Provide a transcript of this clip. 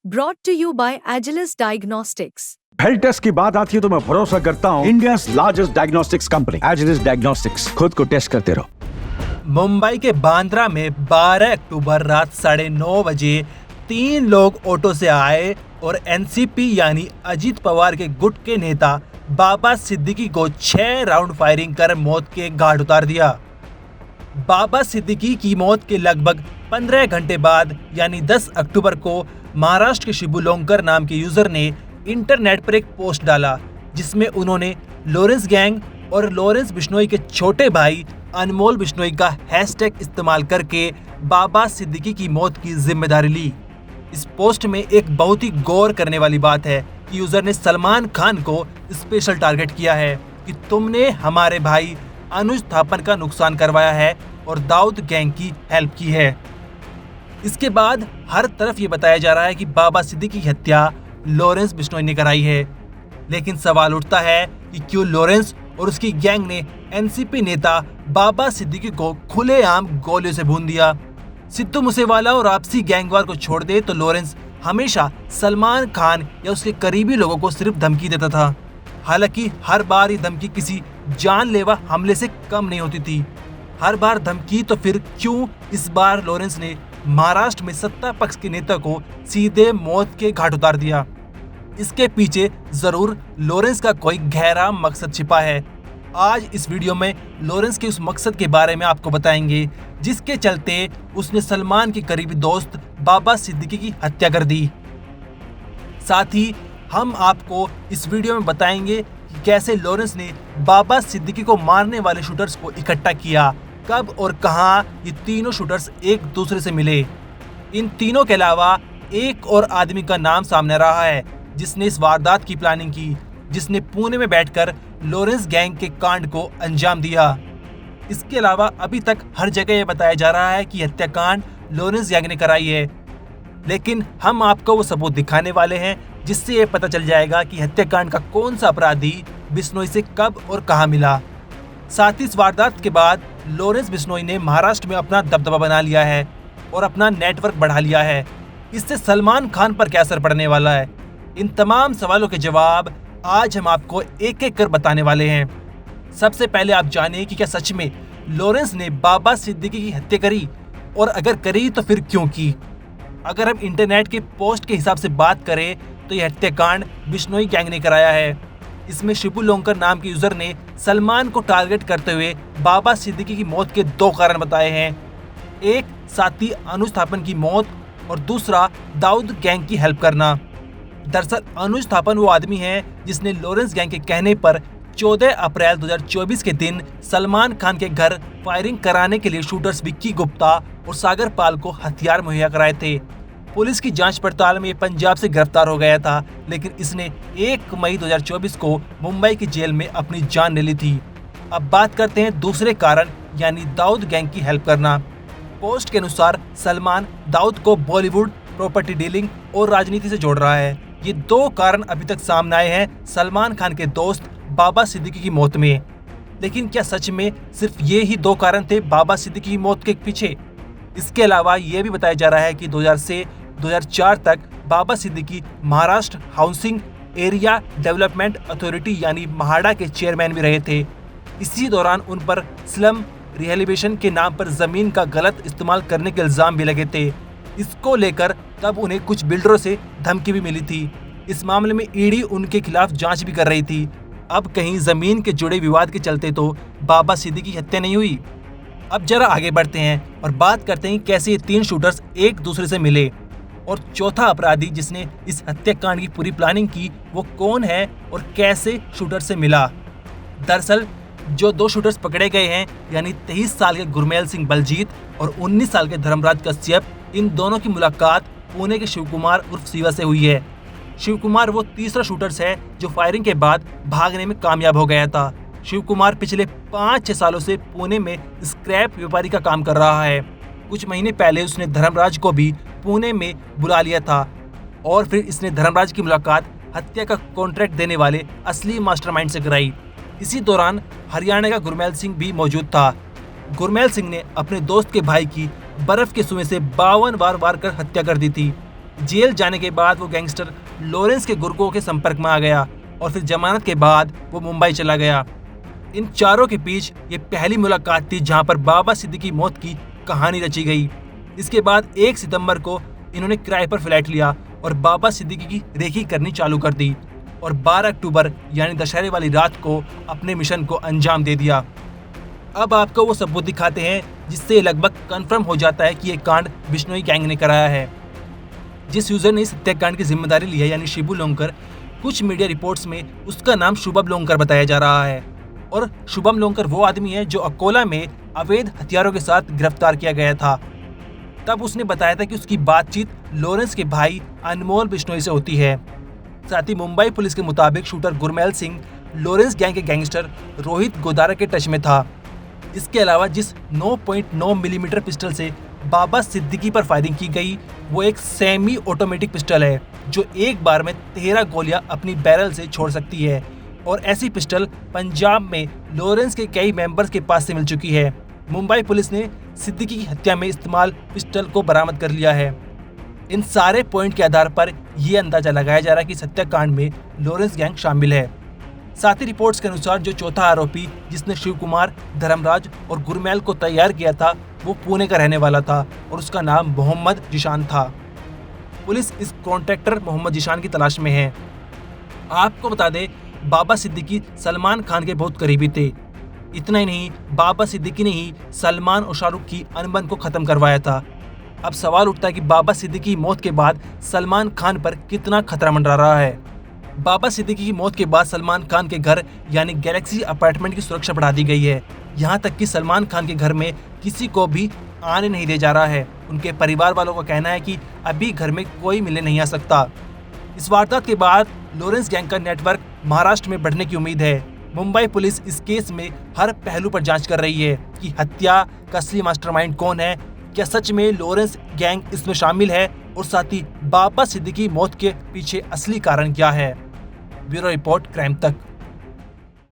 brought to you by Agilus Diagnostics. Health test की बात आती है तो मैं भरोसा करता हूँ India's largest diagnostics company Agilus Diagnostics. खुद को टेस्ट करते रहो। मुंबई के बांद्रा में 12 अक्टूबर रात 9:30 बजे 3 लोग ऑटो से आए और एनसीपी यानी अजीत पवार के गुट के नेता बाबा सिद्दीकी को 6 राउंड फायरिंग कर मौत के घाट उतार दिया। बाबा सिद्दीकी की मौत के लगभग 15 घंटे बाद यानी 10 अक्टूबर को महाराष्ट्र के शिबू लोंकर नाम के यूजर ने इंटरनेट पर एक पोस्ट डाला जिसमें उन्होंने लॉरेंस गैंग और लॉरेंस बिश्नोई के छोटे भाई अनमोल बिश्नोई का हैशटैग इस्तेमाल करके बाबा सिद्दीकी की मौत की जिम्मेदारी ली। इस पोस्ट में एक बहुत ही गौर करने वाली बात है कि यूजर ने सलमान खान को स्पेशल टारगेट किया है कि तुमने हमारे भाई अनुज थापन का नुकसान करवाया है और दाऊद गैंग की हेल्प की है। इसके बाद हर तरफ ये बताया जा रहा है कि बाबा सिद्दीकी की हत्या लॉरेंस बिश्नोई ने कराई है। लेकिन सवाल उठता है कि क्यों लॉरेंस और उसकी गैंग ने एनसीपी नेता बाबा सिद्दीकी को खुलेआम गोलियों से भून दिया। सिद्धू मूसेवाला और आपसी गैंगवार को छोड़ दे तो लॉरेंस हमेशा सलमान खान या उसके करीबी लोगों को सिर्फ धमकी देता था। हालांकि हर बार ये धमकी किसी जानलेवा हमले से कम नहीं होती थी। हर बार धमकी तो फिर क्यों इस बार लॉरेंस ने महाराष्ट्र में सत्ता पक्ष के नेता को सीधे मौत के घाट उतार दिया। इसके पीछे जरूर लॉरेंस का कोई गहरा मकसद छिपा है। आज इस वीडियो में लॉरेंस के उस मकसद के बारे में आपको बताएंगे जिसके चलते उसने सलमान के करीबी दोस्त बाबा सिद्दीकी की हत्या कर दी। साथ ही हम आपको इस वीडियो में बताएंगे कि कैसे लॉरेंस ने बाबा सिद्दीकी को मारने वाले शूटर्स को इकट्ठा किया, कब और कहां ये तीनों शूटर्स एक दूसरे से मिले। इन तीनों के अलावा एक और आदमी का नाम सामने आ रहा है जिसने इस वारदात की प्लानिंग की, जिसने पुणे में बैठकर लॉरेंस गैंग के कांड को अंजाम दिया। इसके अलावा अभी तक हर जगह यह बताया जा रहा है कि हत्याकांड लॉरेंस गैंग ने कराई है, लेकिन हम आपको वो सबूत दिखाने वाले हैं जिससे ये पता चल जाएगा कि हत्याकांड का कौन सा अपराधी बिश्नोई से कब और कहां मिला। साथ ही इस वारदात के बाद लॉरेंस बिश्नोई ने महाराष्ट्र में अपना दबदबा बना लिया है और अपना नेटवर्क बढ़ा लिया है। इससे सलमान खान पर क्या असर पड़ने वाला है, इन तमाम सवालों के जवाब आज हम आपको एक एक कर बताने वाले हैं। सबसे पहले आप जानिए कि क्या सच में लॉरेंस ने बाबा सिद्दीकी की हत्या करी, और अगर करी तो फिर क्यों की। अगर हम इंटरनेट के पोस्ट के हिसाब से बात करें तो यह हत्याकांड बिश्नोई गैंग ने कराया है। इसमें शिबू लोंकर नाम के यूजर ने सलमान को टारगेट करते हुए बाबा सिद्दीकी की मौत के 2 कारण बताए हैं। एक साथी अनुज थापन की मौत और दूसरा दाऊद गैंग की हेल्प करना। दरअसल अनुज थापन वो आदमी है जिसने लॉरेंस गैंग के कहने पर 14 अप्रैल 2024 के दिन सलमान खान के घर फायरिंग कराने के लिए शूटर्स विक्की गुप्ता और सागर पाल को हथियार मुहैया कराए थे। पुलिस की जांच पड़ताल में ये पंजाब से गिरफ्तार हो गया था, लेकिन इसने 1 मई 2024 को मुंबई की जेल में अपनी जान ले ली थी। अब बात करते हैं दूसरे कारण यानी दाऊद गैंग की हेल्प करना। पोस्ट के अनुसार सलमान दाऊद को बॉलीवुड, प्रॉपर्टी डीलिंग और राजनीति से जोड़ रहा है। ये 2 कारण अभी तक सामने आए हैं सलमान खान के दोस्त बाबा सिद्दीकी की मौत में। लेकिन क्या सच में सिर्फ ये ही 2 कारण थे बाबा सिद्दीकी की मौत के पीछे? इसके अलावा ये भी बताया जा रहा है कि 2000 से 2004 तक Baba Siddiqui Maharashtra housing area development authority यानी महाडा के चेयरमैन भी रहे थे। इसी दौरान उन पर स्लम रिहेबिलिटेशन के नाम पर जमीन का गलत इस्तेमाल करने के इल्जाम भी लगे थे। इसको लेकर तब उन्हें कुछ बिल्डरों से धमकी भी मिली थी। इस मामले में ईडी उनके खिलाफ जांच भी कर रही थी। अब कहीं जमीन के जुड़े विवाद के चलते तो बाबा सिद्दीकी की हत्या नहीं हुई। अब जरा आगे बढ़ते हैं और बात करते हैं कैसे ये 3 शूटर्स एक दूसरे से मिले, और चौथा अपराधी जिसने इस हत्याकांड की पूरी प्लानिंग की वो कौन है और कैसे शूटर से मिला। दरअसल जो 2 शूटर्स पकड़े गए हैं यानी 23 साल के गुरमेल सिंह बलजीत और 19 साल के धर्मराज कश्यप, इन दोनों की मुलाकात पुणे के शिवकुमार उर्फ शिवा से हुई है। शिवकुमार वो तीसरा शूटर्स है जो फायरिंग के बाद भागने में कामयाब हो गया था। शिवकुमार पिछले 5-6 सालों से पुणे में स्क्रैप व्यापारी का काम कर रहा है। कुछ महीने पहले उसने धर्मराज को भी पुणे में बुला लिया था और फिर इसने धर्मराज की मुलाकात हत्या का कॉन्ट्रैक्ट देने वाले असली मास्टरमाइंड से कराई। इसी दौरान हरियाणा का गुरमेल सिंह भी मौजूद था। गुरमेल सिंह ने अपने दोस्त के भाई की बर्फ के सुएं से 52 बार वार कर हत्या कर दी थी। जेल जाने के बाद वो गैंगस्टर लॉरेंस के गुर्गों के संपर्क में आ गया और फिर जमानत के बाद वो मुंबई चला गया। इन चारों के बीच ये पहली मुलाकात थी जहां पर बाबा सिद्दीकी मौत की कहानी रची गई। इसके बाद 1 सितंबर को इन्होंने किराए पर फ्लैट लिया और बाबा सिद्दीकी की रेकी करनी चालू कर दी और 12 अक्टूबर यानी दशहरे वाली रात को अपने मिशन को अंजाम दे दिया। अब आपको वो सबूत दिखाते हैं जिससे लगभग कंफर्म हो जाता है कि ये कांड बिश्नोई गैंग ने कराया है। जिस यूजर ने इस हत्याकांड की जिम्मेदारी ली है यानी शिबू लोंकर, कुछ मीडिया रिपोर्ट्स में उसका नाम शुभम लोंकर बताया जा रहा है और शुभम लोंकर वो आदमी है जो अकोला में अवैध हथियारों के साथ गिरफ्तार किया गया था। तब उसने बताया था कि उसकी बातचीत लॉरेंस के भाई अनमोल बिश्नोई से होती है। साथ ही मुंबई पुलिस के मुताबिक shooter Gurmel Singh Lawrence gang के गैंगस्टर रोहित गोदारा के टच में था। इसके अलावा जिस 9.9 मिलीमीटर पिस्टल से बाबा सिद्दीकी पर फायरिंग की गई वो एक सेमी ऑटोमेटिक पिस्टल है जो एक बार में 13 गोलियां अपनी बैरल से छोड़ सकती है और ऐसी पिस्टल पंजाब में लॉरेंस के कई मेंबर्स के पास से मिल चुकी है। मुंबई पुलिस ने सिद्दीकी की हत्या में इस्तेमाल पिस्टल को बरामद कर लिया है। इन सारे पॉइंट के आधार पर यह अंदाजा लगाया जा रहा है कि इस हत्याकांड में लॉरेंस गैंग शामिल है। साथ ही रिपोर्ट्स के अनुसार जो चौथा आरोपी जिसने शिव कुमार, धर्मराज और गुरमेल को तैयार किया था वो पुणे का रहने वाला था और उसका नाम मोहम्मद जिशान था। पुलिस इस कॉन्ट्रैक्टर मोहम्मद जिशान की तलाश में है। आपको बता दें, बाबा सिद्दीकी सलमान खान के बहुत करीबी थे। इतना ही नहीं, बाबा सिद्दीकी ने ही सलमान और शाहरुख की अनबन को खत्म करवाया था। अब सवाल उठता है कि बाबा सिद्दीकी की मौत के बाद सलमान खान पर कितना खतरा मंडरा रहा है। बाबा सिद्दीकी की मौत के बाद सलमान खान के घर यानी गैलेक्सी अपार्टमेंट की सुरक्षा बढ़ा दी गई है। यहाँ तक कि सलमान खान के घर में किसी को भी आने नहीं दिया जा रहा है। उनके परिवार वालों का कहना है कि अभी घर में कोई मिलने नहीं आ सकता। इस वारदात के बाद लॉरेंस गैंग का नेटवर्क महाराष्ट्र में बढ़ने की उम्मीद है। मुंबई पुलिस इस केस में हर पहलू पर जांच कर रही है कि हत्या का असली मास्टरमाइंड कौन है, क्या सच में लॉरेंस गैंग इसमें शामिल है और साथ ही बाबा सिद्दीकी मौत के पीछे असली कारण क्या है। ब्यूरो रिपोर्ट, क्राइम तक।